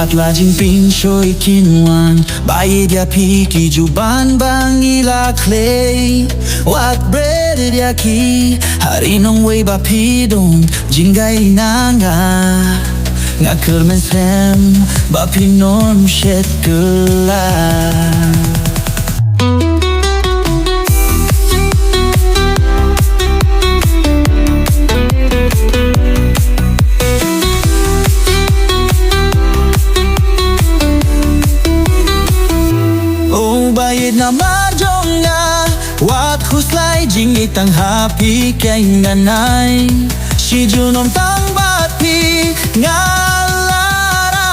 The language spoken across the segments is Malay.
Wat la jing pin shoi kinwan Bayi dia piki juban bangi la clay Wat bread dia ki Hari nong wei ba pidong Jingieid nanga Nga kermen sem Ba pinom shet kelar Bayid na marjong nga Wat huslay Jingieid tang happy kay nanay Shi Junom tang bati nga lara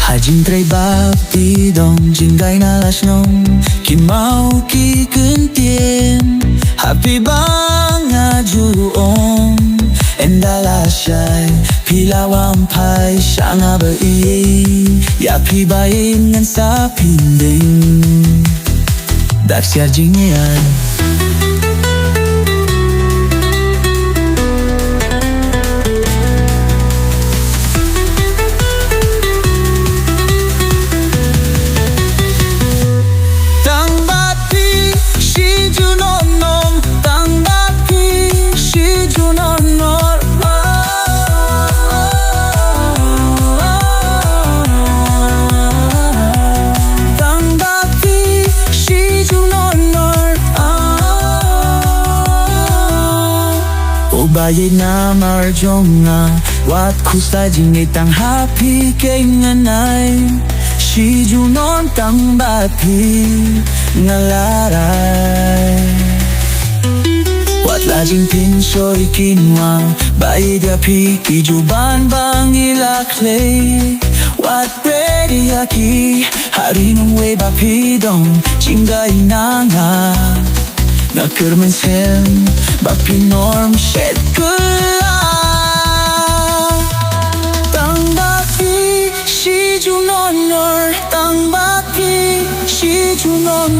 Hajing tray bapti dong Jingieid na las nong Kimau ki kentien Happy bang ajuong Endala syai Pilawang pai Syanga bei Yapi bayin ngan sa pinding Dak siar Jingieid Bayid na marjong nga Wat kusta Jingieid tang happy kay nanay Shi Junom tang bati nga laray Wat la jing pin shoi kinwa Bayid ya piki juban bang ilaklay Wat ready aki Hari nong wei ba pidong Jingieid nanga Nga kermen sem Ba pinorm shed kelar Tang bati Shi Junom Tang bati Shi Junom